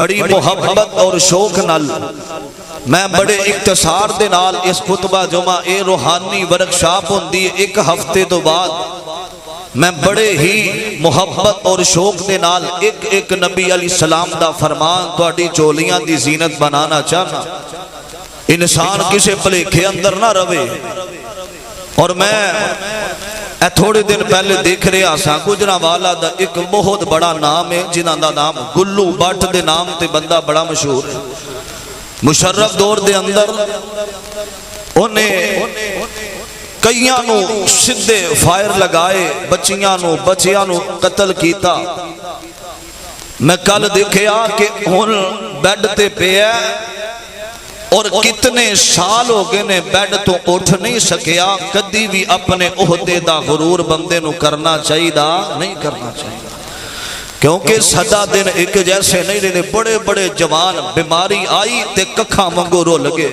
بڑی محبت اور شوق نال میں بڑے اختصار دے نال اس خطبہ جمعہ اے روحانی ورکشاپ ہوندی ایک ہفتے تو بعد میں بڑے ہی محبت اور شوق دے نال ایک نبی علیہ السلام دا فرمان تہاڈی چولیاں دی زینت بنانا چاہنا۔ انسان کسے بھلیکھے اندر نہ رہے۔ اور میں تھوڑے دن پہلے دیکھ رہا سا گجرانوالا دا ایک بہت بڑا نام ہے جنہاں دا نام گلو بٹ دے نام تے بندہ بڑا مشہور ہے۔ مشرف دور دے اندر انہیں کئیاں نو سدھے فائر لگائے، بچیاں نو قتل کیتا۔ میں کل دیکھیا کہ ہن بیڈ تے پہ ہے اور کتنے سال ہو گئے نے بیڈ تو اٹھ نہیں سکیا۔ کدی بھی اپنے عہدے دا غرور بندے نو کرنا چاہیے نہیں کرنا چاہیے، کیونکہ سدا دن ایک جیسے نہیں رہنے۔ بڑے بڑے جوان بیماری آئی تے ککھاں منگو رو لگے،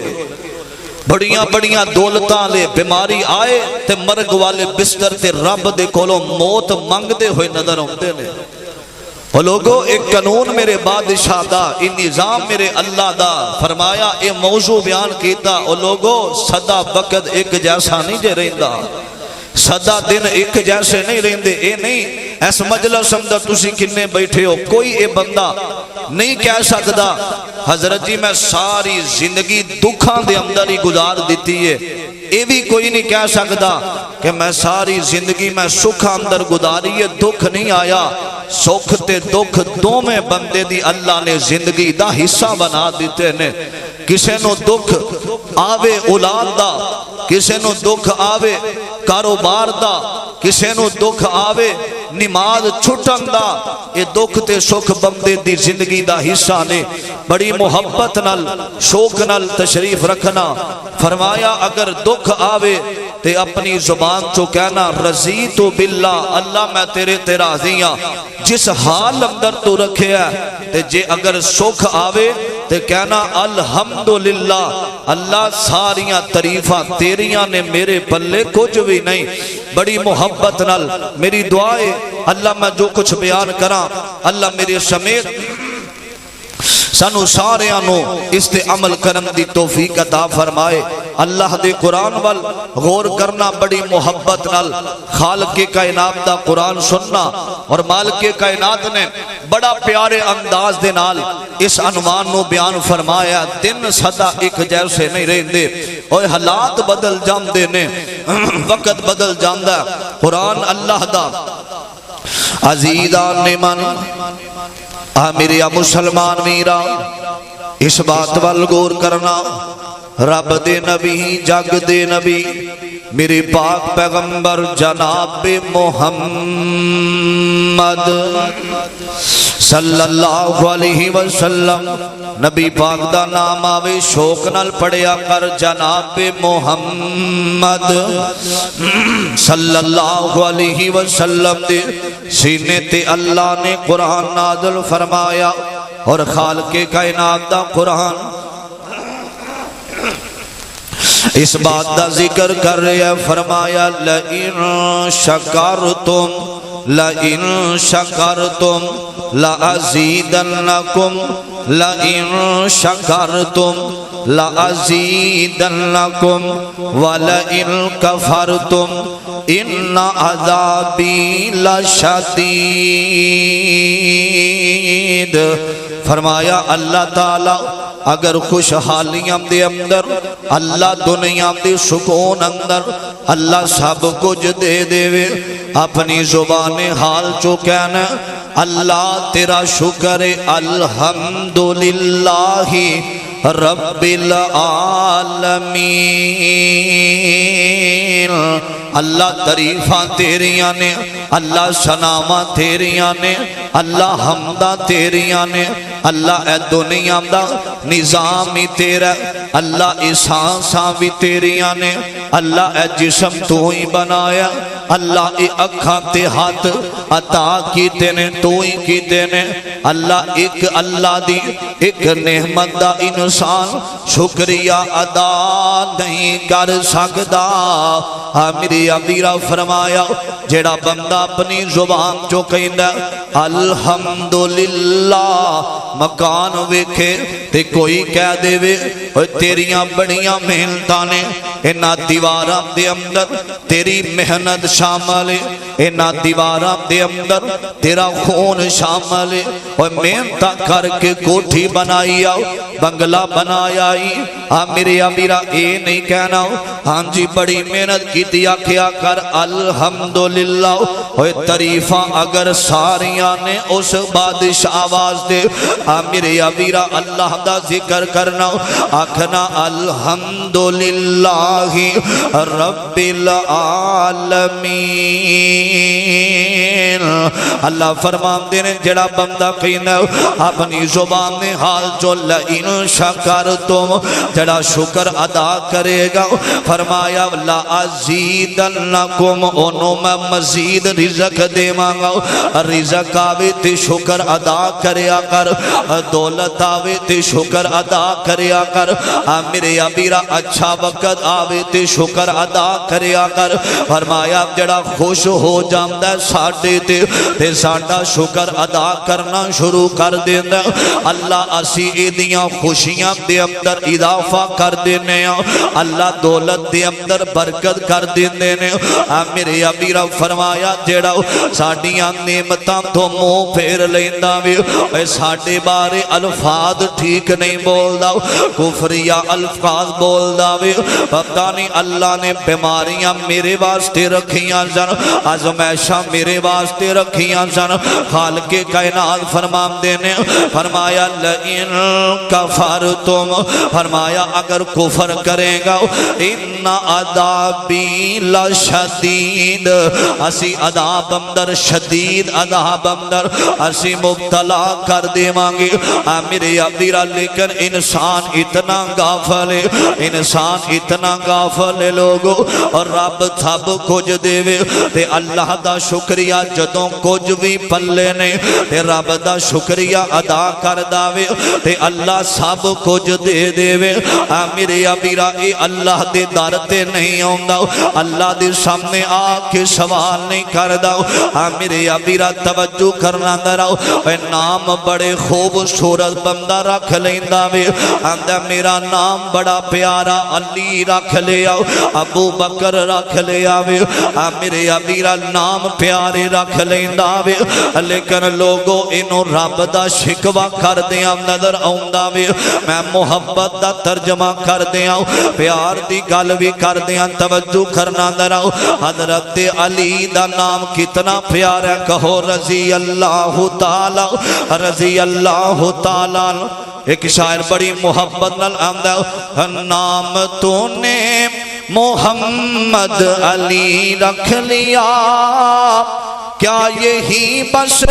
بڑیاں دولتاں لے بیماری آئے تے مرگ والے بستر تے رب دے کولوں موت منگ دے ہوئے نظر ہوندے نے۔ اور لوگوں ایک قانون میرے بادشاہ دا، ایک نظام میرے اللہ دا، فرمایا اے موضوع بیان کیتا۔ اور لوگوں سدا وقت ایک جیسا نہیں جے رہندا، سدا دن ایک جیسے نہیں رہندے۔ اے نہیں ایس مجلس اندر تسی کنے بیٹھے ہو، کوئی اے بندہ نہیں کہہ سکدا حضرت جی میں ساری زندگی دکھاں دے اندر ہی گزار دیتی ہے۔ اے بھی کوئی نہیں کہہ سکدا کہ میں ساری زندگی میں سکھ اندر گزاری ہے، دکھ نہیں آیا۔ سکھ تے دکھ دو میں بندے دی اللہ نے زندگی دا حصہ بنا دیتے نے۔ کسے نو دکھ آوے اولاد دا، کسے نو دکھ آوے کاروبار دا، کسے نو دکھ آوے نماز چھٹن دا۔ اے دکھ تے سکھ بندے دی زندگی دا حصہ نے۔ بڑی محبت نال شوق نال تشریف رکھنا۔ فرمایا اگر دکھ آوے تے اپنی زبان چو کہنا رضیت باللہ، اللہ میں تیرے تے راضی ہاں، جس حال اندر تو رکھے ہے۔ تے جے اگر سکھ آوے تے کہنا الحمدللہ، اللہ ساریاں تعریفاں تیریاں نے، میرے پلے کچھ بھی نہیں۔ بڑی محبت نال میری دعائے اللہ میں جو کچھ بیان کراں اللہ میرے سمیت سانو ساریاں نو اس تے عمل کرن دی توفیق عطا فرمائے۔ اللہ دے قرآن وال غور کرنا بڑی محبت نال، خالق کائنات دا قرآن سننا۔ اور مالک کائنات نے بڑا پیارے انداز دے نال اس عنوان نو بیان فرمایا، دن سدا ایک جیسے نہیں رہندے، اور حالات بدل جاندے نے، وقت بدل جاندا۔ قرآن اللہ دا عزیزان من میرے مسلمان میرا اس بات وال غور کرنا، رب دے نبی جگ دے نبی میرے پاک پیغمبر جناب محمد صلی اللہ علیہ وسلم، نبی پاک دا نام آوے شوق نال پڑھیا کر، جناب محمد صلی اللہ علیہ وسلم دے سینے تے اللہ نے قرآن نازل فرمایا۔ اور خالق کائنات دا قرآن اس بات دا ذکر کر رہا، فرمایا لئن شکرتم لئن شکرتم لأزیدنکم لئن شکرتم لأزیدنکم ولئن کفرتم ان عذابی لشدید۔ فرمایا اللہ تعالی اگر خوشحالیاں دے اندر، اللہ دنیا دے سکون اندر اللہ سب کچھ دے دے، اپنی زبان حال چو کہنا اللہ تیرا شکر الحمدللہ رب العالمین۔ اللہ تعریفاں تیریاں نے، اللہ ثناواں تیریاں نے، اللہ حمدہ تیریاں نے۔ اللہ اے دنیا دا نظام ہی تیرا، اللہ احساناں بھی تیریاں نے۔ اللہ اے جسم تو ہی بنایا، اللہ اے اکھاں تے ہاتھ عطا کیتے نے تو ہی کیتے نے اللہ ایک اللہ دی ایک نعمت دا انسان شکریہ ادا نہیں کر سکدا میری امیرہ فرمایا جیڑا بندہ اپنی زبان جو کہندا الحمدللہ مکان ویکھے تے کوئی کہہ دے وے تیریاں بڑیاں محنتاں نے انہاں دیواراں دے اندر تیری محنت شامل ہے انہاں دیواراں دے اندر تیرا خون شامل ہے اور محنتاں کر کے کوٹھی بنائی آؤ بنگلہ بنایا ہی میرے امیرہ اے نہیں کہنا ہاں جی بڑی محنت کی دیا کیا کر الحمدللہ اور تعریفاں اگر ساریاں نے اس بادشاہ آواز دے میرے امیرہ اللہ دا ذکر کرنا آکھنا الحمدللہ رب العالمین اللہ فرمان دینے جڑا بندہ قینا اپنی زبان میں حال جو لئن شکر تم جڑا شکر ادا کرے گا فرمایا لا ازیدنکم انہوں میں مزید رزق دے مانگا رزق آوے تے شکر ادا کریا کر دولت آوے تے شکر ادا کریا کر میرے امیرہ اچھا وقت آوے تے شکر ادا کریا کر فرمایا جڑا خوش ہو جاندہ ساڑھے تے ساڑھا شکر ادا کرنا شروع کر دینا اللہ اسی ایدیاں خوشیاں دے اندر اضافہ کر دینے اللہ دولت دے اندر برکت کر دینے میرے امیرہ فرمایا جڑا ساڑھیاں نعمتاں تو منہ پھیر لیندہ بھی ساڑھے بارے الفاظ ٹھیک نہیں بولدا کفریہ الفاظ بولدا بھی پتہ نہیں اللہ نے بیماریاں میرے واسطے رکھیاں سن آزمائشاں میرے واسطے رکھیاں سن خالق کائنات فرمان دینے فرمایا لئن کفرتم فرمایا اگر کفر کرے گا ان عذابی لشدید اسی عذاب اندر شدید عذاب اندر اسی مبتلا کر دے مانگی میرے عبدیرہ لیکن انسان اتنا غافل ہے انسان اتنا غافل ہے لوگو اور رب سب کچھ دے وے تے اللہ دا شکریہ جدوں کچھ بھی پلے نے تے رب دا شکریہ ادا کر داوے تے اللہ سب کچھ دے دے وے میرے عبیرہ اے اللہ دے دارتے نہیں ہوندہ اللہ دے سامنے آکے سوال نہیں کردہ میرے عبیرہ توجہ کرنا دراؤ نام بڑے خوبصورت بندہ رکھ لیندہ وے میرا نام بڑا پیارا علی رکھ لے آؤ ابو بکر رکھ لے آوے میرے عبیرہ نام پیارے رکھ لیندہ وے لیکن لوگوں انہوں رب دا شکوہ کر دیا نظر آؤندہ وے میں محبت دا ترجمہ کر دیا پیار دی گل بھی کر دیا توجہ کرنا دراؤ حضرت علی دا نام کتنا پیار ہے کہو رضی اللہ تعالی رضی اللہ تعالی ایک شاعر بڑی محبت نال آمدہ نام تو نے محمد علی رکھ لیا کیا یہی بس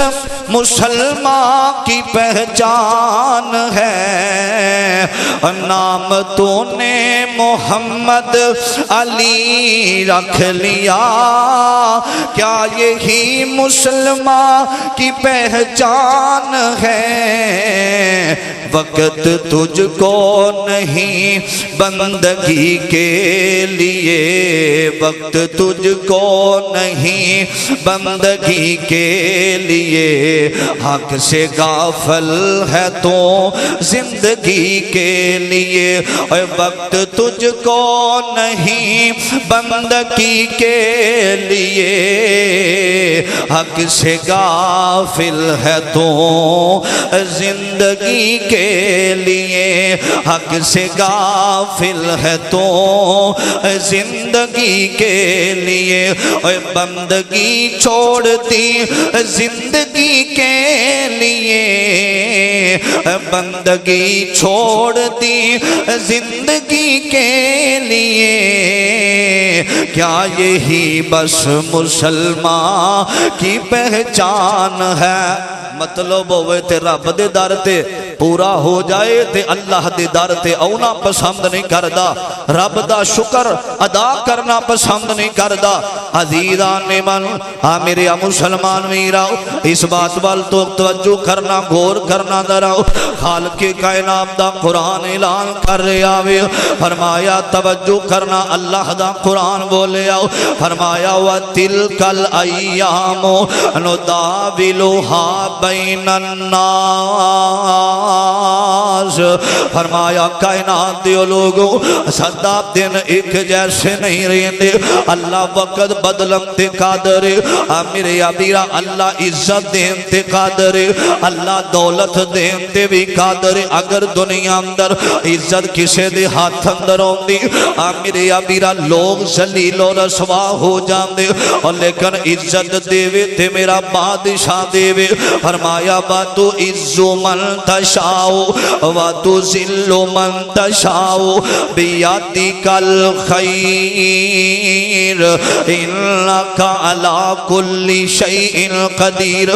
مسلمان کی پہچان ہے نام تو نے محمد علی رکھ لیا کیا یہی مسلمان کی پہچان ہے وقت تجھ کو نہیں بندگی کے لیے وقت تجھ کو نہیں بندگی کے لیے حق سے غافل ہے تو زندگی کے لیے وقت تجھ کو نہیں بندگی کے لیے حق سے غافل ہے تو زندگی کے لیے حق سے غافل ہے تو زندگی کے لیے بندگی چھوڑ دی زندگی کے لیے بندگی چھوڑ دی زندگی کے لیے کیا یہی بس مسلمان کی پہچان ہے مطلب ہوئے تے رب دے در تے پورا ہو جائے تے اللہ دے در تے اونا پسند نہیں کردا، رب دا شکر ادا کرنا پسند نہیں کردا۔ عزیزان من میرے مسلمان میراؤ، اس بات وال تو توجہ کرنا، غور کرنا دراؤ۔ خالق کائنات دا قرآن اعلان کر رہا ہے، فرمایا توجہ کرنا، اللہ دا قرآن بولے آؤ، فرمایا وَتِلْكَ الْأَيَّامُ نُدَاوِلُهَا بَيْنَ النَّاسِ، فرمایا کائنات دیو لوگوں صدا دن ایک جیسے نہیں رہتے، اللہ وقت بدلن تے قادر، میرے ابیرا اللہ عزت دین تے قادر، اللہ دولت دین تے بھی قادر۔ اگر دنیا اندر عزت کسے دے ہاتھ اندر ہوندی، میرے ابیرا لوگ ذلیل و رسوا ہو جاندے، اور لیکن عزت دیوے تے میرا بادشاہ دیوے، فرمایا وَتُ عِزُّ مَن تَشَاءُ وَتُ ذِلُّ مَن تَشَاءُ بِيَدِكَ الْخَيْرُ إِنَّكَ عَلَى كُلِّ شَيْءٍ قَدِيرٌ۔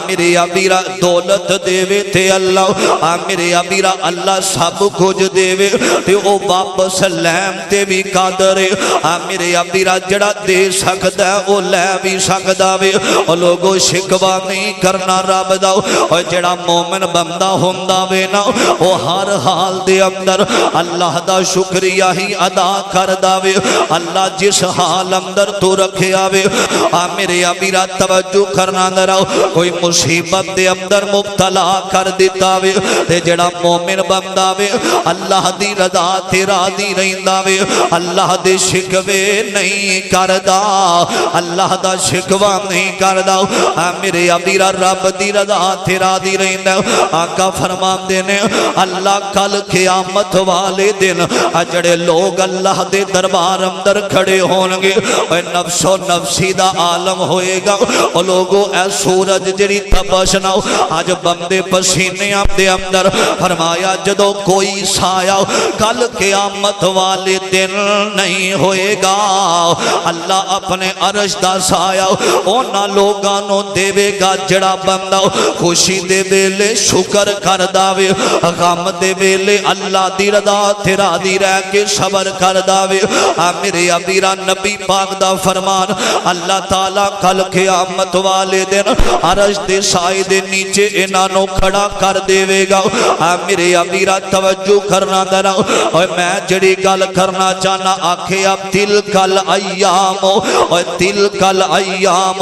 میرے ابیرا دولت دیوے تے اللہ، میرے ابیرا اللہ سب کچھ دیوے تے او واپس لیم تے بھی قادر ہے، میرے ابیرا جڑا دے سکتا ہے او لے بھی سکتا ہے، اور لوگوں شکوا نہیں کرنا رب دا، اور جڑا مومن بندہ ہوندہ وے نا او ہر حال دے اندر اللہ دا شکریہ ہی ادا کر داوے۔ اللہ جس حال اندر تو رکھے آوے، میرے ابیرا توجہ کرنا دراؤ، کوئی مصیبت دے اندر مبتلا کر دیتا وے تے جڑا مومن بندہ وے اللہ دی رضا تے راضی رہندا وے، اللہ دے شکوے نہیں کردا، اللہ دا شکوا نہیں کردا، میرے ابیرا رب دی رضا تے راضی رہندا۔ آقا فرماندے نے اللہ کل قیامت والے دن جڑے لوگ اللہ دے دربار اندر کھڑے ہونگے، نفس و نفسی دا عالم ہوئے گا، اور لوگوں اے سورج جڑی تپش نہ ہو، آج بندے پسینے دے اندر، فرمایا جدو کوئی سایہ کل قیامت والے دن نہیں ہوئے گا، اللہ اپنے عرش دا سایہ اونا لوگانوں دے وے گا جڑا بندہ خوشی دے بیلے شکر کر داوے، غم دے بیلے اللہ دی رضا تے راضی رہ کے صبر کر داوے۔ میرے ابیرا نبی پاک دا فرمان، اللہ تعالیٰ کل قیامت والے دن عرش دے سائے دے نیچے انہوں کھڑا کر دے وے گا۔ میرے ابیرا توجہ کرنا درا، اور میں جڑی گل کرنا چاہنا آکھے اب تلک الایام، اور تلک الایام،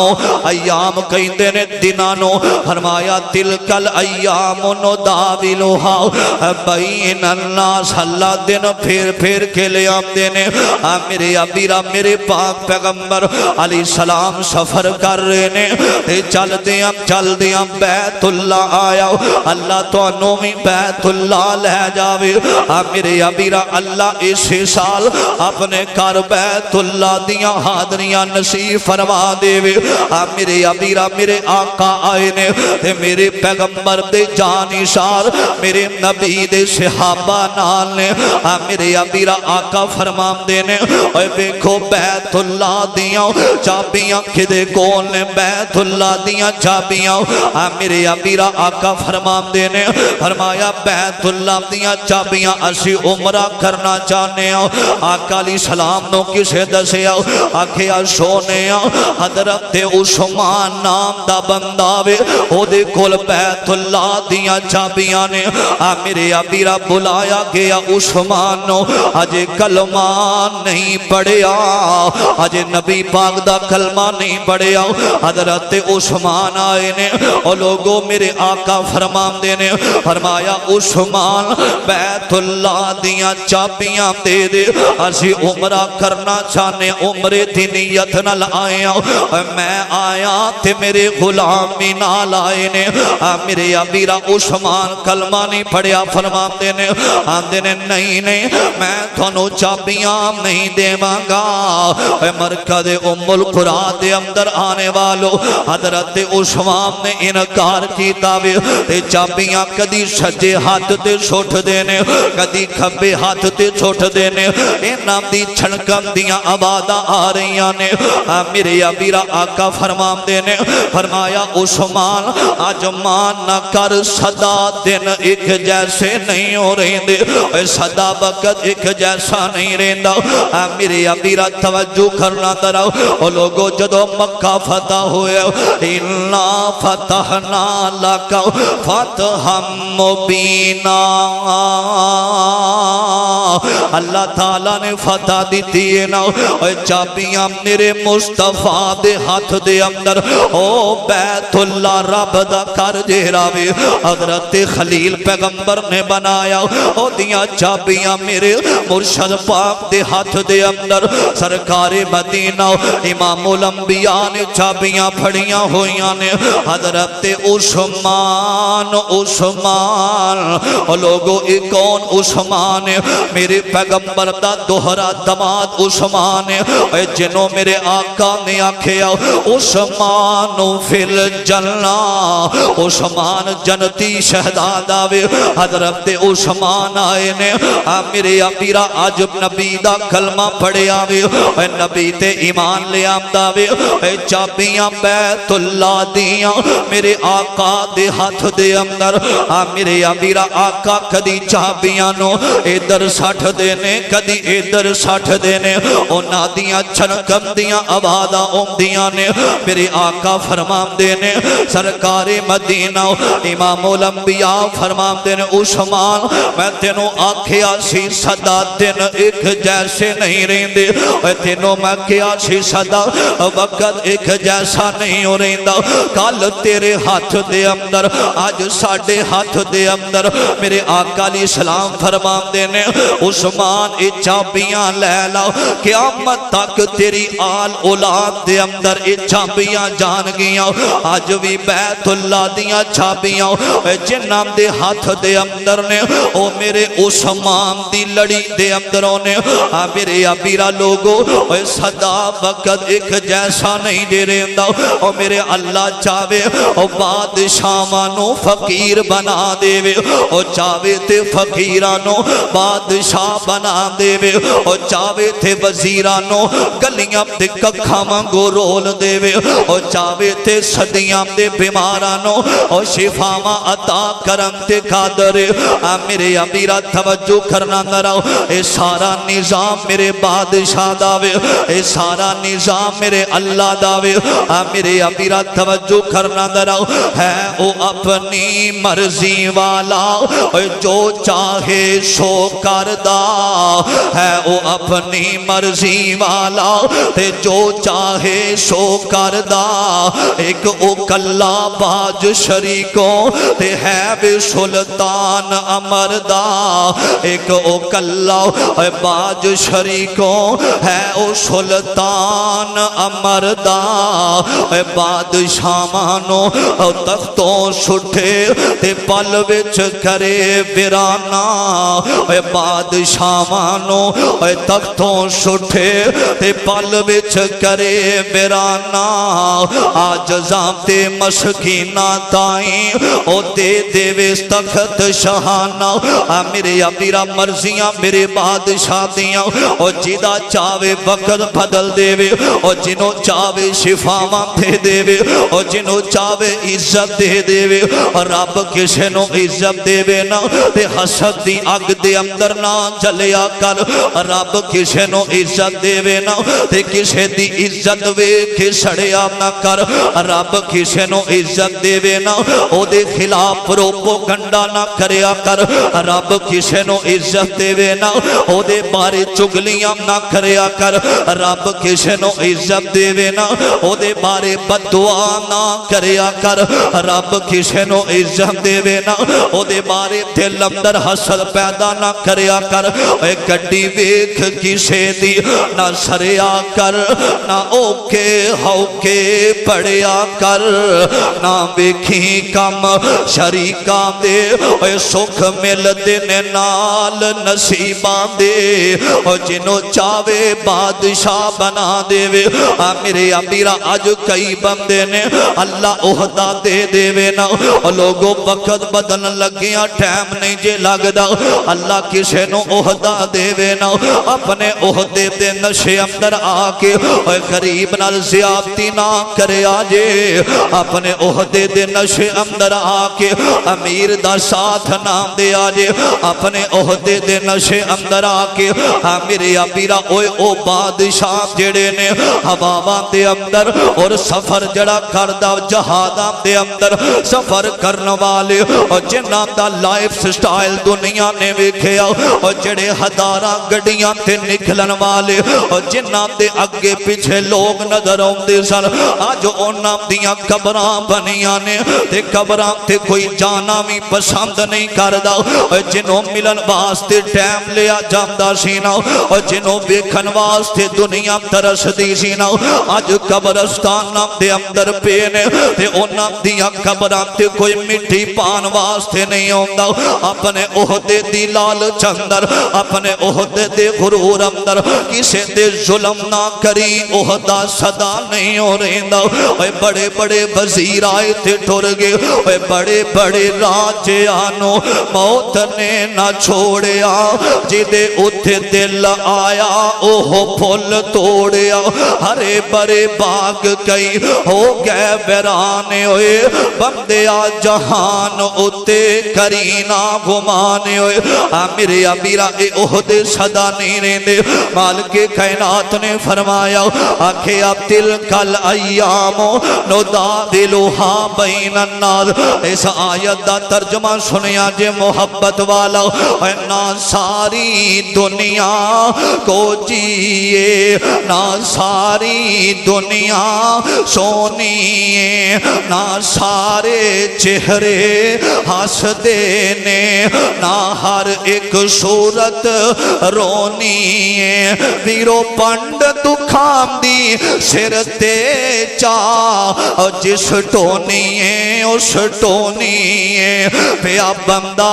ایام کہندے نے دنانوں، فرمایا تلک الایام نداولها بین الناس، اللہ دن پھر پھر کے لے آمدے نے۔ میرے ابیرا میرے پاک پیغمبر علیہ السلام سفر کر رہے نے، چل دیاں بیت اللہ آیا، اللہ تو انہوں بیت اللہ لے جاوے۔ میرے ابیرا اللہ اسی سال اپنے کار بیت اللہ دیاں حاضریاں نصیب فرما دے وے۔ میرے ابیرا میرے آقا آئے نے، میرے پیغمبر دے جانشار میرے نبی دے صحابہ نال نے، میرے ابیرا آقا فرما دے نے، اے بیکھو بیت اللہ دیاں چابیاں کدے کون نے، بیت اللہ دیاں چابیاں، میرے ابیرا آقا فرما دے نے، فرمایا بیت اللہ دیاں چابیاں اسی عمرہ کرنا چاہنے ہو۔ آقا علیہ السلام نو کسے دسے ہو، آکھیا سونے حضرت عثمان نام دا بندہ وے، او دے کول بیت اللہ دیاں چابیاں نے۔ میرے ابیرا بلایا گیا عثمان نو، اجے کلمہ نہیں پڑھیا، اجے نبی پاک دا کلمہ نہیں پڑھیا، حضرت عثمان آئے نے، اور لوگوں میرے آقا فرمان دے نے، فرمایا عثمان بیت اللہ دیاں چابیاں دے دے، اسی عمرہ کرنا چاہنے، عمرے دی نیت نال آیا، میں آیا تے میرے غلامی نال آئے نے۔ میرے ابیرا عثمان کلمہ نہیں پھڑیا فرماتے نے آندے نے نہیں نہیں میں تھانو چابیاں نہیں دیواں گا اے مرکز ام القرا دے اندر آنے والو حضرت عثمان نے انکار کیتا وے تے چابیاں کدی سجے ہاتھ تے چھٹ دینے کدی کھبے ہاتھ تے چھٹ دینے انہاں دی چھڑکن دیاں آوازاں آ رہیاں نے میرے ابیرا آقا فرماندے نے فرمایا عثمان آج مان نہ کر صدا دن ایک جیسے نہیں ہو رہے دے صدا وقت ایک جیسا نہیں رہندا میرے ابیرا توجہ کرنا تراؤ او لوگو جدو مکہ فتح ہوئے اِنَّا فَتَحْنَا لَكَ فَتْحًا مُبِينًا اللہ تعالیٰ نے فتح دیتی ہے نا چابیاں میرے مصطفیٰ دے ہاتھ دے اندر او بیت اللہ رب دا کر جہراوے حضرت خلیل پیغمبر نے بنایا او دیاں چابیاں میرے مرشد پاک دے ہاتھ دے اندر سرکار مدینہ امام الانبیاء نے چابیاں پھڑیاں ہویاں نے حضرت عثمان او لوگو ایک کون عثمان میرے پیغمبر دا دوہرا دماد عثمان جنہوں میرے آقا نے آکھیا عثمان فی الجنہ عثمان جنتی شہداد آوے حضرت عثمان آئے نے میرے ابیرا عجب نبی دا کلمہ پڑے آوے نبی تے ایمان لے آمدہ وے چابیاں بیت اللہ دیاں میرے آقا دے ہاتھ دے اندر میرے ابیرا آقا کدی چابیاں نو ادھر ساٹھ دینے کدی ادھر ساٹھ دینے اونا دیاں چھنکم دیاں آبادہ دیاں نے میرے آقا فرمام دینے سرکار مدینہ امام الانبیاء فرمام دینے عثمان میں تینوں آکھیا سی صدا دن ایک جیسے نہیں رہندے تینوں میں کیا سی صدا وقت ایک جیسا نہیں ہو رہندہ کل تیرے ہاتھ دے اندر آج ساڑھے ہاتھ دے اندر میرے آقا علیہ السلام فرمام دینے عثمان اے چابیاں لے لاؤ قیامت تک تیری آل اولاد دے اندر اے چابیاں جان گیاں آج بھی بیت اللہ دیاں چابیاں جنہاں دے ہاتھ دے اندر نے او میرے عثمان دی لڑی دے اندروں نے میرے ابیرا لوگو صدا وقت ایک جیسا نہیں دے رہندہ او میرے اللہ چاہوے او بادشاہانو فقیر بنا دے وے او چاہوے تے فقیرانو بادشاہ بنا دے وے او چاہوے تے وزیرانو گلیاں دے ککھا مانگو رول دے وے او چاہوے تے صدیاں دے بیمارانو او شفاما عطا کرم تے قادر میرے ابیرا توجہ کرنا نراؤ اے سارا نظام میرے بادشاہ داوے اے سارا نظام میرے اللہ داوے میرے ابیرا توجہ کرنا نراؤ ہے او اپنی مرضی والا جو چاہے سو کردہ ہے او اپنی مرضی والا جو چاہے سو کردہ ایک او کلا باج شریکوں تے ہے بے سلطان امردہ ایک او کلا باج شریکوں ہے او سلطان امردہ بادشاہ مانو تختوں سٹھے تے پل وچ کرے ویرانا بادشاہ مانو تختوں سٹھے تے پل وچ کرے ویرانا آج زامتے مسکینہ تائیں او دے دے ویس تخت شہانہ میرے ابیرا مرضیاں میرے بادشاہ دیاں او جیدہ چاوے وقت بدل دے وے او جنہوں چاوے شفاواں دے دے وے او جنہوں چاوے عزت دے دے وے رب کسے نو عزت دے وے نا تے حسد دی اگ دے اندر نہ جلیا کر رب کسے نو عزت دے وے نا تے کسے دی عزت وے کے سڑیا نہ کر رب کسے نو عزت دے وے نا او دے خلاف پروپو گنڈا نہ کریا کر رب کسے نو عزت دے وے نا او دے بارے چگلیاں نہ کریا کر رب کسے نو عزت دے وے نا او دے بارے بدعا نہ کریا کر رب کسے نو عزت دے وے نا او دے بارے دل اندر حسد پیدا نہ کریا کر اے گڈی ویکھ کسے دی نہ سریا کر نہ اوکے ہوکے پڑیا کر نہ ویکھی کم شریکاں دے اے سکھ مل دن نال نصیباں دے او جنوں چاوے بادشاہ بنا دے وے میرے امیرہ اج کئی بندے نے اللہ عہدہ دے دے وے نا لوگوں وقت بدن لگیاں ٹائم نہیں جے لگدا اللہ کسے نو عہدہ دے وے نا اپنے عہدے دے نشے اندر آکے اے غریب نال زیادتی نہ کرے آجے اپنے عہدے دے نشے اندر آکے امیر دا ساتھ نام دے آجے اپنے عہدے دے نشے اندر آکے میرے امیرہ او بادشاہ جڑے نے ہواواں دے اندر اور سفر جڑا کردہ جہاداں دے اندر سفر کرن والے اور جنہاں دا لائف سٹائل دنیا نے ویکھیا اور جڑے ہزاراں گڈیاں تے نکلن والے اور جنہاں دے اگے پیچھے لوگ نظر آندے سن اج انہاں دیاں قبراں بنیاں نے تے قبراں تے کوئی جانا بھی پسند نہیں کردا اور جنہوں ملن واسطے ٹائم لیا جاندا سی نا اور جنہوں ویکھن واسطے دنیا ترس دی سی نا اج قبرستان دے اندر پے نے تے انہاں دیاں قبراں تے کوئی مٹی پان واسطے نہیں ہوندا اپنے عہدے دی لالچ اندر اپنے عہدے دے غرور اندر کسے تے ظلم نہ کری عہدہ صدا نہیں ہو رہندا اے بڑے بڑے وزیر آئے تے ٹر گئے اے بڑے بڑے راجیانو موت نے نہ چھوڑیا جدے اتھے دل آیا اوہ پھول توڑیا ہرے برے باغ کئی ہو گئے ویرانے ہوئے بندیا جہان اتے کرینا گھمانے ہوئے میرے امیرہ عہدے صدا نہیں رہندے مالک کائنات نے فرمایا آکھے اب تلکل ایامو نداولھا بین الناس اس آیت دا ترجمہ سنیا جے محبت والا نہ ساری دنیا کو جیے نہ ساری دنیا سونی نہ سارے چہرے ہنس دینے نہ ہر ایک صورت رونی ویرو پنڈ دکھام دی سر تے چاہ جس ٹونی اس ٹونی پیا بندہ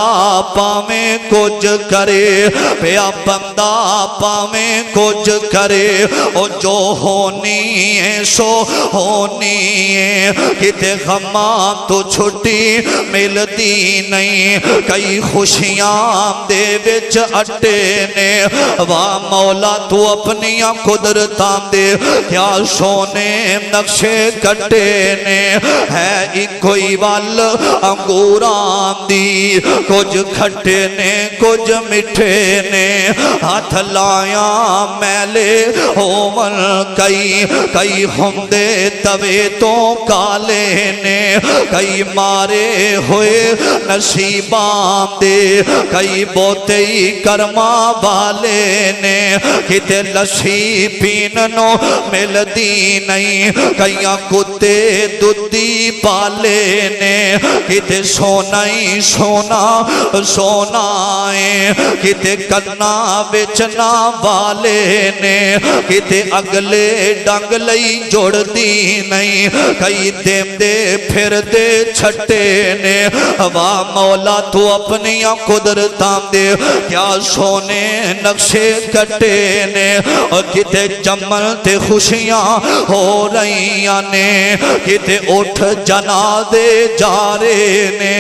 پاویں کچھ کرے پیا بندہ پاویں کچھ کرے او جو ہونی ہے سو ہونی ہے کتے غماں تو چھٹی ملتی نہیں کئی خوشیاں دے وچ اٹے نے واہ مولا تو اپنیاں قدرتاں دے کیا سونے نقشے کٹے نے ہے ایک کوئی وال انگوراں دی کچھ کھٹے نے کچھ مٹھے نے ہاتھ لایاں میلے ہومن کئی ہندے توے تو کالے نے کئی مارے ہوئے نصیباں دے کئی بوتے کرما والے نے کتے لسی پیننو ملدی نہیں کئیاں کتے دودی پالے نے کتے سونائی سونا سونائیں کتے کنا بیچنا والے نے کتے اگلے ڈنگ لئی جوڑ دی نہیں کئی دیم دے پھر دے چھٹے نے واہ مولا تو اپنیاں قدرتاں دے کیا سونے نقشے کٹے نے کتے جمن تے خوشیاں ہو رہیاں نے کتے اٹھ جنازے جا رہے نے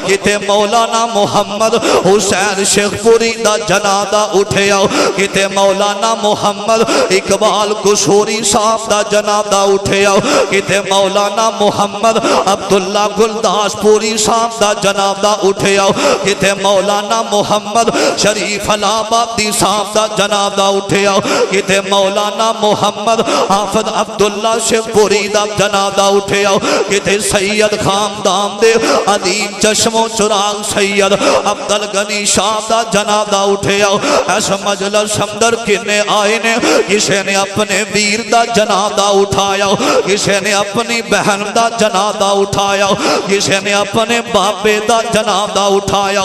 کتے مولانا محمد حسین شیخ پوری دا جنازہ اٹھے آؤ کتے مولانا محمد اقبال قصوری صاحب دا جنازہ اٹھے آؤ کتے مولانا محمد عبداللہ گلداس پوری صاحب دا جنازہ اٹھے آؤ کتے مولانا محمد شریف الہبادی صاحب دا جنازہ اٹھے آؤ کتے مولانا محمد حافظ عبداللہ شیخ پوری دا جنازہ اٹھے آؤ کتے سید خاندان دے عظیم چشم و چراغ سید عبدالغنی شاہ دا جنازہ اٹھے آؤ ایسا مجلس اندر کنے آئے نے کسے نے اپنے ویر دا جنازہ اٹھایا کسے نے اپنی بہن دا جنازہ اٹھایا کسے نے اپنے بابے دا جنازہ اٹھایا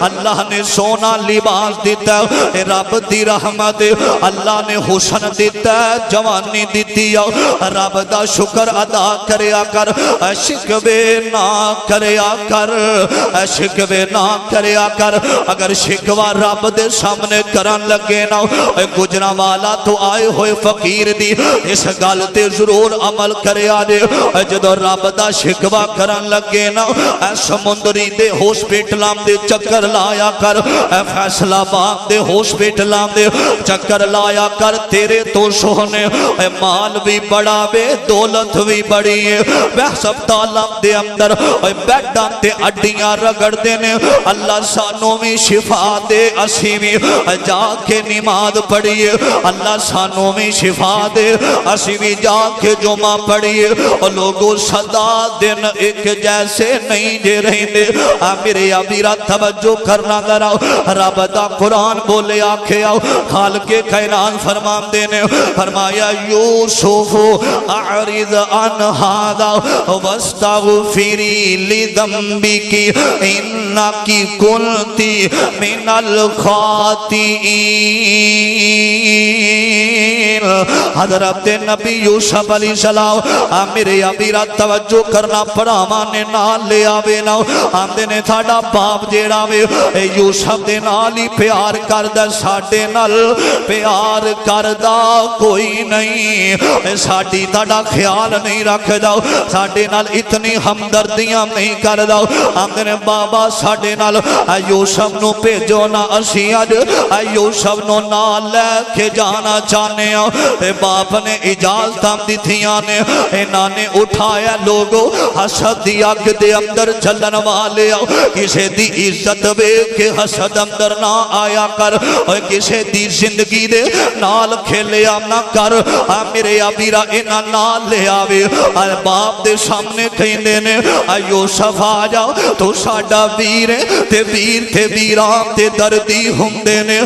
اللہ نے سونا لباس دیتا ہے رب دی رحمت اللہ نے حسن دیتا ہے جوانی دیتی ہے رب دا شکر ادا کریا کر شکوے نہ کریا کر شکوے نہ کریا کر اگر شکوہ رب دے سامنے کرن لگے نا گجرا والا تو آئے ہوئے فقیر دی اس گل تے ضرور عمل کریا دے جدو رب دا شکوہ کرن لگے نا سمندری دے ہاسپٹلاں دے چکر لایا کر فیصلہ آباد دے ہاسپٹلاں دے چکر لایا کر تیرے تو سونے مال بھی بڑا بے دولت بھی بڑی ہے ہسپتالاں دے اندر بیڈاں تے اڈیاں رگڑ دینے اللہ سانوں میں شفا دے اسی بھی جا کے نماز پڑھیے اللہ سانوں میں شفا دے اسی بھی جا کے جمعہ پڑھیے اور لوگوں صدا دن ایک جیسے نہیں جے رہے دے میرے ابیرہ توجہ کرنا ذرا رب دا قرآن بولے آکھے آؤ خالق کائنات فرمان دینے فرمایا یوسف اعرض عن هذا واستغفری لذنبک انک کنت من الخاطئین حضرت نبی یوسف علیہ السلام میرے ابیرہ توجہ کرنا پڑھاواں نے نال لے آوے نا آندے نے تھاڑا باپ جیڑا وے یوسف دے نال ہی پیار کردہ ساڑے نال پیار کردہ کوئی نہیں ساڑی تھاڑا خیال نہیں رکھ داؤ ساڑے نال اتنی ہمدردیاں نہیں کر داؤ آندے نے بابا ساڑے نال یوسف نو پیجو نا اسی اج یوسف نو نال لے کے جانا چاہنے باپ نے اجازتاں دی تھیاں نے انہاں نے اٹھایا لوگوں حسد دی آگ دے اندر چلن والے کسے دی عزت بے کہ حسد اندر نہ آیا کر کسے دی زندگی دے نال کھیلیا نہ کر میرے ابیرہ انہاں نال لے آوے باپ دے سامنے کہیں دینے یوسف آ جاؤ تو ساڑا ویر تے ویر تے ویرام تے دردی ہم دینے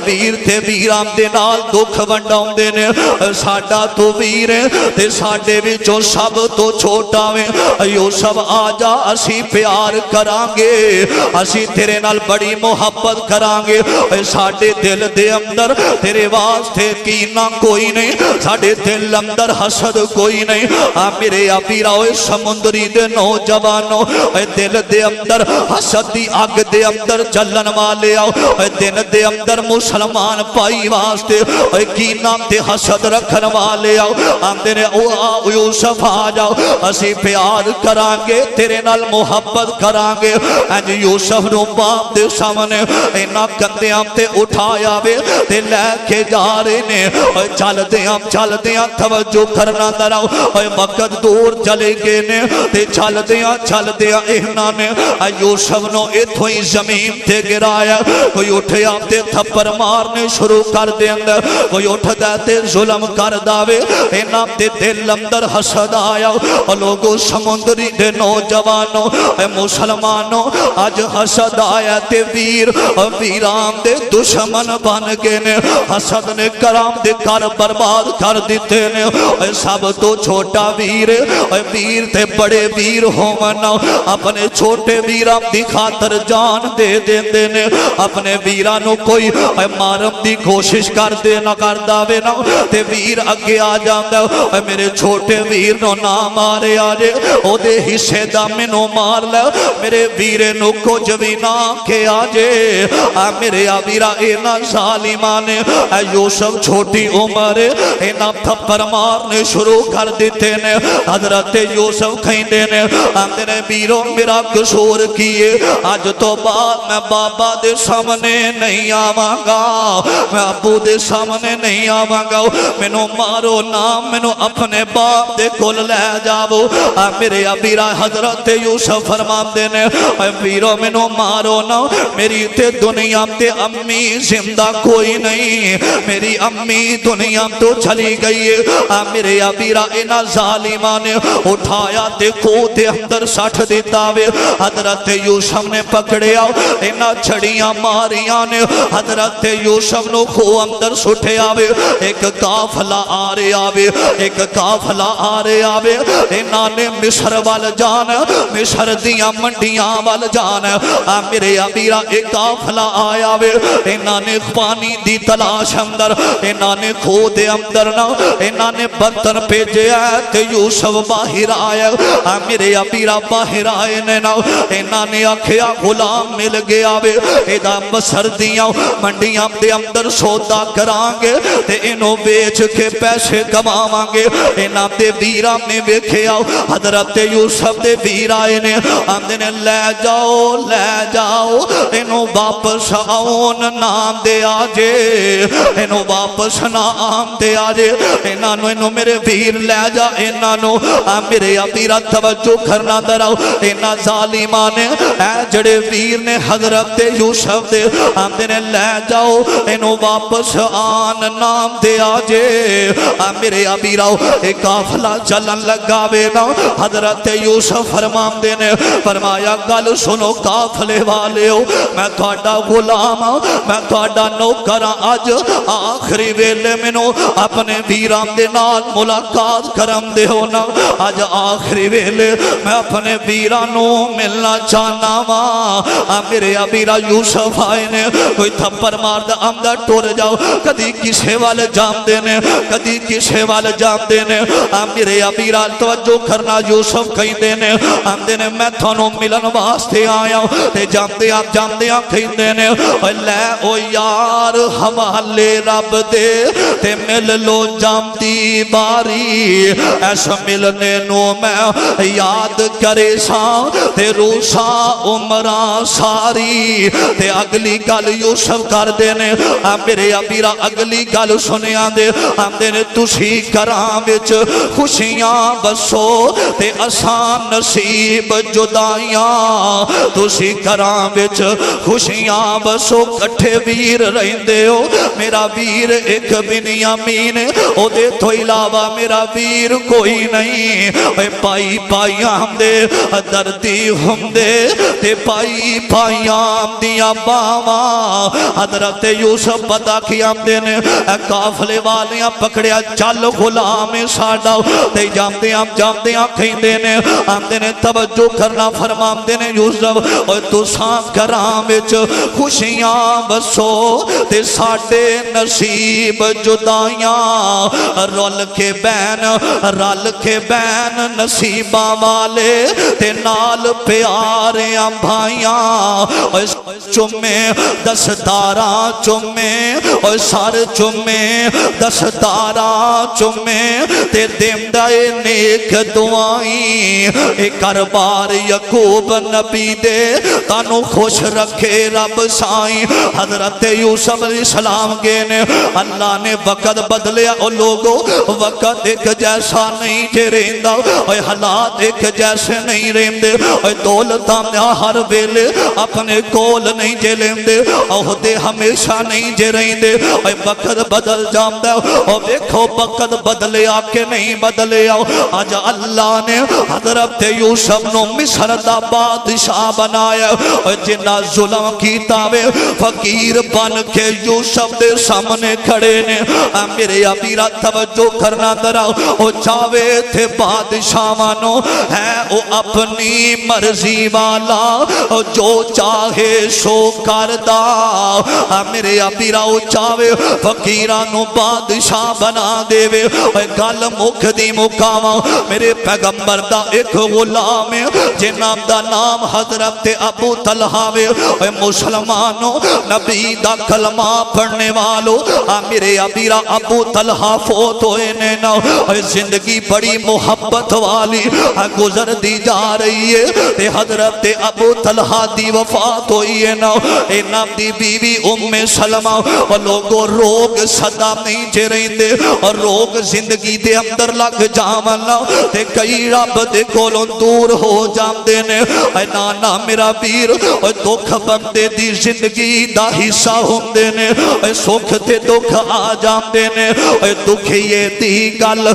ویر تے ویرام دے نال دکھ ونڈاؤں دینے ساڑا تو ویر تے ساڑے وچوں سب تو چھوٹا میں یوسف آجا اسی پیار کرانگے اسی تیرے نال بڑی محبت کرانگے ساڑے دل دے اندر تیرے واسطے کینا کوئی نہیں ساڑے دل اندر حسد کوئی نہیں میرے ابیرہ سمندری دے نوجوانوں دل دے اندر حسد دی آگ دے اندر چلن والے آؤ دل دے اندر مسلمان پائی واسطے کینا تے حسد رکھن والے آؤ آمدے نے یوسف آ جاؤ اسی پیار کرانگے تیرے نال محبت کرانگے انج یوسف نو باپ دے سامنے اینا کندیاں تے اٹھایا وے تے لے کے جا رہے نے چل دیاں توجہ کرنا دراؤ وقت دور چلے گے نے تے چل دیاں اینا نے یوسف نو اتھو ہی زمین تے گرایا کوئی اٹھیا تے تھپر مارنے شروع کر دے اندر کوئی اٹھ دیتے ظلم کر داوے اینا تے دل اندر حسد آیا اور لوگوں سمندری دے نوجوانوں مسلمانوں آج حسد آیا تے ویر ویران دے دشمن بن گئے نے حسد نے کرام دے کر برباد کر دیتے نے سب تو چھوٹا ویر تے بڑے ویر ہومنا اپنے چھوٹے ویران دی خاطر جان دے دیندے نے اپنے ویرانوں کوئی مارم دی کوشش کر دے نہ کر داوے نا تے ویر اگے آ جاندہ میرے چھوٹے ویر نو نہ مارے آجے او دے حصے دا منو مار لے میرے ویرے نو کچھ بھی نہ کے آجے میرے ابیرہ اینا ظالمانے یوسف چھوٹی عمر اینا تھپر مارنے شروع کر دیتے نے حضرت یوسف کھیندے نے آندے نے ویروں میرا قصور کیے آج تو بعد میں بابا دے سامنے نہیں آواں گا میں ابو دے سامنے نہیں آواں گا منو مارو نا منو اپنے باپ دے کول لے جاؤ میرے ابیرہ حضرت یوسف فرمان دینے ویرو منو مارو نا میری تے دنیا تے امی زندہ کوئی نہیں میری امی دنیا تو چلی گئی میرے ابیرہ اینا ظالمان نے اٹھایا تے کو تے اندر سٹھ دیتا وے حضرت یوسف نے پکڑے آؤ اینا چھڑیاں ماریاں نے حضرت یوسف نو خو اندر سٹھے آوے ایک کافلہ آرے آوے ایک کافلہ آرے آوے اینا نے مصر وال جان مصر دیاں منڈیاں وال جانا میرے ابیرا ایک قافلہ آیا وے انہاں نے پانی دی تلاش اندر انہاں نے کھو دے اندر نا انہاں نے برتن بھیجے تے یوسف باہر آیا میرے ابیرا باہر آئے نے نا انہاں نے آکھیا غلام مل گیا وے ایدا مصر دیاں منڈیاں دے اندر سودا کرانگے تے انہوں بیچ کے پیسے کماواں گے انہاں دے ویرا نے ویکھیا حضرت یوسف دے ویرائے نے آندے نے لے جاؤ انہوں واپس آؤن نام دے آجے انہوں واپس نام دے آجے انہوں میرے ویر لے جا انہوں میرے ابیرہ توجہ کرنا دراؤ انہوں ظالمانے اے جڑے ویر نے حضرت یوسف دے آندے نے لے جاؤ انہوں واپس آن نام دے آجے میرے ابیرہ ایک قافلہ چلن لگاوے نا حضرت یوسف فرمان دینے فرمایا گل سنو قافلے والے ہو میں تھوڑا غلام میں تھوڑا نوکرہ آج آخری ویلے منو اپنے ویرام دے نال ملاقات کرم دے ہونا آج آخری ویلے میں اپنے ویرانوں ملنا چاہنا ماں میرے ابیرہ یوسف آئے نے کوئی تھپر مار دا اندر ٹور جاؤ کدی کسے والے جام دینے کدی کسے والے جام دینے میرے ابیرہ توجہ کرنا یوسف کہیں دینے دینے میں تھانوں ملن واسطے آیا تے جام دیا کہیں دینے لے او یار حوالے رب دے تے مل لو جام دی باری ایسا ملنے نو میں یاد کرے سا تے روسا عمرہ ساری تے اگلی گل یوسف کر دینے میرے ابیرہ اگلی گل سنے آندے دینے تُسی کرام وچ خوشیاں بسو تے آسان نصیب جدائیاں تُسی کرام وچ خوشیاں بسو کٹھے ویر رہندے ہو میرا ویر ایک بنیامین او دے تو علاوہ میرا ویر کوئی نہیں پائی پائیاں ہم دے دردی ہم دے تے پائی پائیاں ہم دیا باواں حضرت یوسف پتا کیا ہم دینے قافلے والیاں پکڑیا چل غلام ساڑا تے جام دیاں کہیں دینے ہم دینے توجہ کرنا فرمام دینے یوسف اور تو سانس کرام وچ خوشیاں بسو تے ساڑے نصیب جدائیاں رول کے بین نصیبہ والے تے نال پیاریاں بھائیاں چمے دستارہ چمے اور سار چمے دستارہ چمے تے دیمدائے نیک دعائیں ایک کربار یعقوب نبی دے تانو خوش رکھے رب سائیں حضرت یوسف علیہ السلام گینے اللہ نے وقت بدلیا او لوگو وقت ایک جیسا نہیں جے رہندہ اور حالات ایک جیسے نہیں رہندے اور دولتاں میں ہر ویلے اپنے کول نہیں جے لیندے عہدے ہمیشہ نہیں جے رہندے اور وقت بدل جاندہ اور دیکھو وقت بدلے آکے نہیں بدلے آؤ آج اللہ نے حضرت یوسف نو مصر دا بادشاہ بنایا اور جنہ ظلم کیتا وے فقیر بن کے یوسف دے سامنے کھڑے نے میرے ابیرہ توجہ کرنا درہ او چاہوے تھے بادشاہ مانو ہے او اپنی مرضی والا جو چاہے سو کردہ میرے ابیرہ او چاہوے فقیرانو بادشاہ بنا دے وے گل مکھ دی مقامہ میرے پیغمبر دا ایک غلام جناب دا نام حضرت ابو طلحہ وے مسلمانوں نبی دا کلمہ پڑھنے والو میرے ابیرہ ابو طلحہ فوت ہوئے نینا زندگی بڑی محبت والی گزر دی جا رہی ہے حضرت ابو طلحہ دی وفات ہوئی ہے نا نام دی بیوی ام سلمہ اور لوگوں روگ صدا نہیں جے رہی دے اور روگ زندگی دے اندر لگ جامنا تے کئی رب دے کولوں دور ہو جام دینے اے نانا میرا بیر اے دکھ بندے دی زندگی دا حصہ ہوں دینے اے سکھ تے دکھ آ جام دینے اے دکھئے دی گل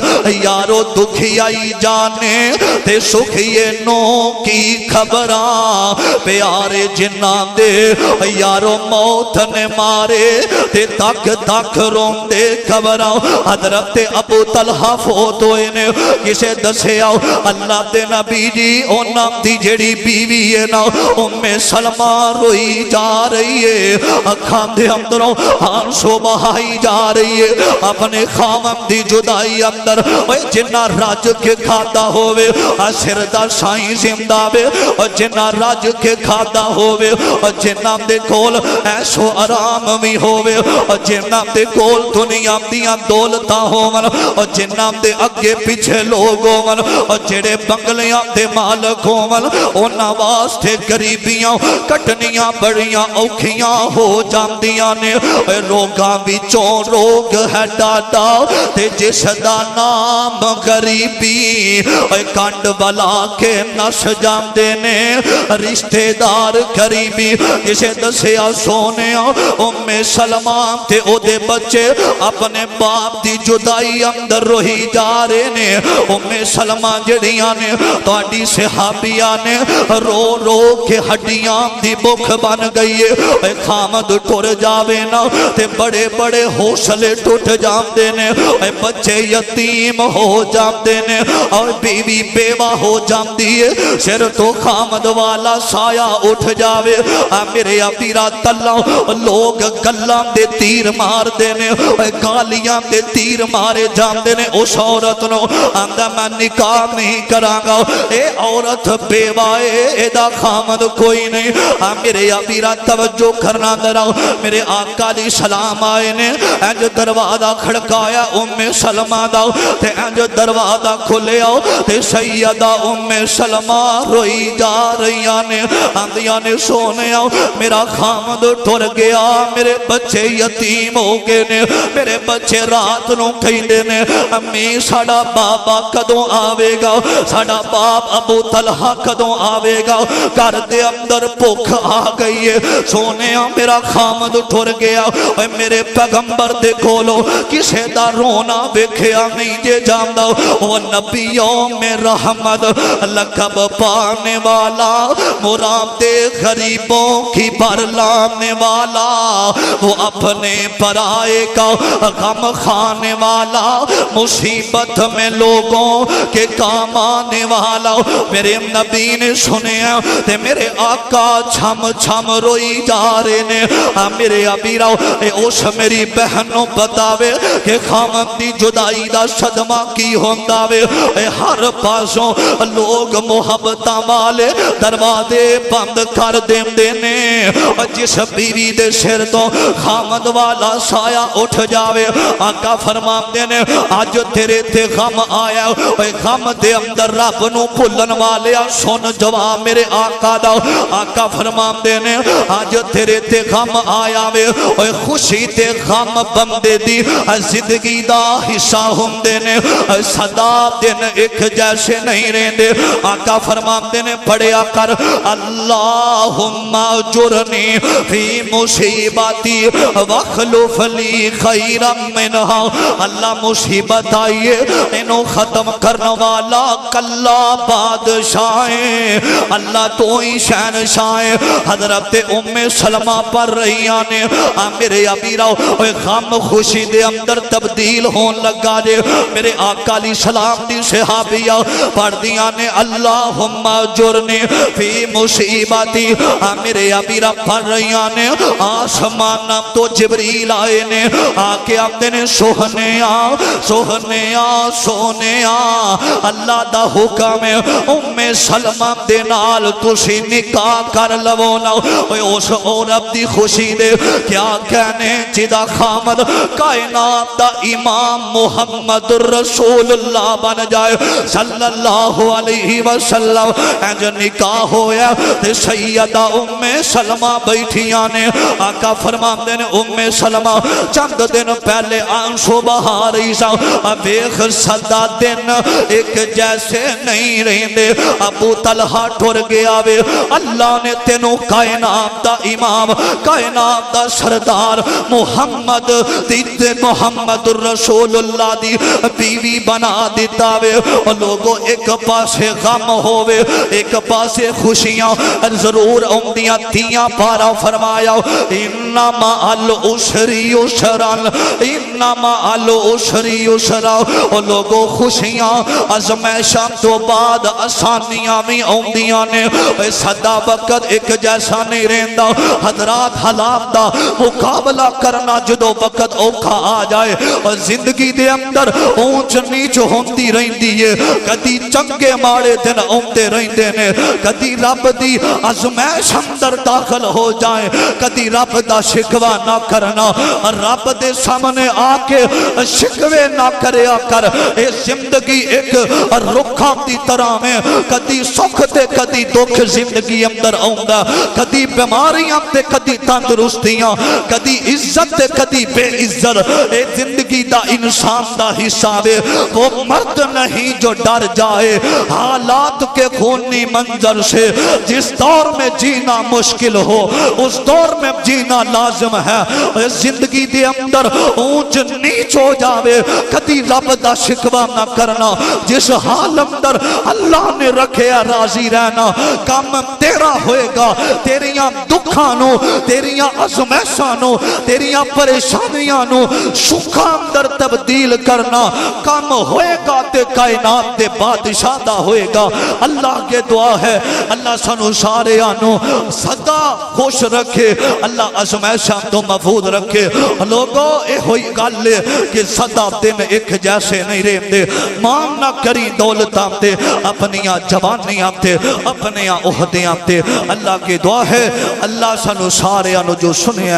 یارو دکھیائی جانے تے سکھئے نو کی خبران پیارے جنان دے یارو موت نے مارے تے تک تک رون دے خبران حضرت ابو طلحہ فوت ہوئے نے کسے دسے آؤ اللہ دے نبی جی او نام دی جڑی بیوی ہے نا سلمہ روئی جا رہی ہے، اکھاں دے اندروں آنسو بہائی جا رہی ہے اپنے خاوند دی جدائی اندر۔ جنہ رج کے کھادا ہوئے سر دا سائیں زندہ وے، جنہ رج کے کھادا ہوئے جنہ دے کول ایسو آرام بھی ہوئے، جنہ دے کول دنیا دیاں دولتاں ہوون، جنہ دے اگے پیچھے لوگ ہون، جڑے بنگلیاں دے مالک ہون، انہاں واسطے غریبیاں کٹنیاں بڑیاں اوکھیاں ہو جاندیاں نے۔ لوگاں وچوں روگ ہے ڈاڈا تے جس دا نام غریبی، کنڈ بلا کے نس جاندے نے رشتہ دار غریبی۔ جسے دسیا سونیا سلمہ تے او دے بچے اپنے باپ دی جدائی اندر روہی جا رہے نے۔ سلمہ جڑیاں نے تواڈی صحابیاں نے رو رو کے ہڈیاں دی بکھ بن گئی ہے۔ خامد ٹر جاوے نا تے بڑے بڑے حوصلے ٹوٹ جاندے نے، بچے یتیم ہو جاندے نے اور بیوی بیوہ ہو جاندی ہے۔ سر تو خامد والا سایہ اٹھ جاوے، میرے ابیرا تلاں لوگ گلاں دے تیر مار دینے، گالیاں دے تیر مارے جاندے نے۔ اس عورت نو آندا میں نکاح نہیں کراں گا، اے عورت بیوہ ہے، اے دا خامد کوئی نہیں۔ میرے ابیرا توجہ کرنا ذرا، میرے آقا علیہ السلام آئے نے، انج دروازہ کھڑکایا سلمہ دا تے انج دروازہ کھلیا تے سیدہ سلمہ روئی جا رہیاں نے، آندیاں نے سونیا میرا خامد ٹر گیا، میرے بچے یتیم ہو گئے نے، میرے بچے رات نو کہندے نے امی ساڈا بابا کدوں آوے گا، ساڈا باپ ابو طلحہ کدوں آوے گا، گھر دے اندر بھوک آ گئی ہے۔ سونیا میرا خامد ٹر گیا، میرے پیغمبر دے کولو کسے دا رونا ویکھیا نہیں جے جاندا، وہ نبیوں میں رحمت لقب پانے والا، مراد غریبوں کی بھر لانے والا، وہ اپنے پرائے کا غم کھانے والا، مصیبت میں لوگوں کے کام آنے والا۔ میرے نبی نے سنیا تے میرے آقا چھم چھم روئی جا رہے نے۔ میرے ابیرا اس میری بہنوں بتاوے کہ خامد دی جدائی دا صدمہ کی ہوندا وے، ہر پاسوں لوگ محبتاں والے دروازے بند کر دیندے نے۔ جس بیوی دے سر تو خامد والا سایہ اٹھ جاوے، آقا فرماندے نے اج تیرے تے غم آیا، غم دے اندر رب نو بھولن والیا سن جواب میرے آقا دا۔ آقا فرماندے نے اج تیرے تے غم آیا وے، خوشی تے غم بندے دی زندگی دا حصہ ہوندے نے، سدا دن ایک جیسے نہیں رہندے۔ آقا فرماندے نے پڑھیا کر اللہم اجرنی فی مصیبتی واخلف لی خیرا منہا۔ اللہ مصیبت آئیے انہوں ختم کرنے والا کلا بادشاہ، اللہ تو ہی شہنشاہ۔ حضرت سلمہ پر رہیاں نے میرے ابیرا غم خوشی دے اندر تبدیل ہون لگا جے۔ میرے آقا علیہ السلام دی صحابیہ پڑھ دیاں نے اللہم اجرنی فی مصیبتی، میرے ابیرا پڑھ رہیاں نے آسمان تو جبریل آئے نے، آکے آتے نے سوہنیا سوہنیا سونیا اللہ دا حکم ہے سلمہ دے نال تسی نکاح کر لو نا۔ اس عورت دی خوشی دے کیا کہنے جدا خامد کائنات دا امام محمد رسول اللہ بن جائے صلی اللہ علیہ وسلم۔ انج نکاح ہویا تے سیدہ سلمہ بیٹھیاں نے، آقا فرماندے نے سلمہ چند دن پہلے آنسو بہا رہی سا، ویکھ سدا دن ایک جیسے نہیں رہندے، ابو طلحہ ٹر گیا وے، اللہ نے تینوں کائنات دا امام کائنات دا سردار محمد محمد رسول اللہ دی بیوی بنا دیتا وے۔ لوگوں ایک پاسے غم ہووے ایک پاسے خوشیاں ضرور اوندیاں تیاں پارا فرمایا انما العسر یسرا انما العسر یسرا۔ لوگوں خوشیاں ازمائشاں تو بعد آسانیاں بھی اوندیاں آندیاں نے سدا وقت ایک جیسا نہیں رہندا حضرات حالات دا مقابلہ کرنا جدو وقت اوکھا آ جائے زندگی دے اندر اونچ نیچ ہوندی رہندی ہے کدی چنگے ماڑے دن اوندے رہندے نے کدی رب دی آزمائش اندر داخل ہو جائے کدی رب دا شکوہ نہ کرنا رب دے سامنے آ کے شکوے نہ کریا کر اے زندگی ایک رکھاں دی طرح میں کدی سکھ تے کدی دکھ زندگی اندر آوندا کدی بیماریاں تے کدی تندرستیاں کدی عزت تے کدی بے عزت اے زندگی دا انسان دا حساب ہے وہ مرد نہیں جو ڈر جائے حالات کے خونی منظر سے جس دور میں جینا مشکل ہو اس دور میں جینا لازم ہے زندگی دے اندر اونچ نیچ ہو جاوے کدی رب دا شکوہ نہ کرنا جس حال اندر اللہ نے رکھے راضی رہنا کام تیرا ہوئے گا تیریاں دکھانوں تیریاں ازمائشانوں تیریاں پریشانیاں سکھا اندر تبدیل کرنا کام ہوئے گا تے کائنات دے بادشاہ دا ہوئے گا اللہ کے دعا ہے اللہ سانو سارے آنو صدا خوش رکھے اللہ ازمائشاں تو محفوظ رکھے لوگوں اے ہوئی گالے کہ صدا دن ایک جیسے نہیں رہتے مان نہ کری دولتاں تے اپنیاں جوانیاں تے اپنیاں عہدیاں تے اللہ کی دعا ہے اللہ سانو سارے آنو جو سنیا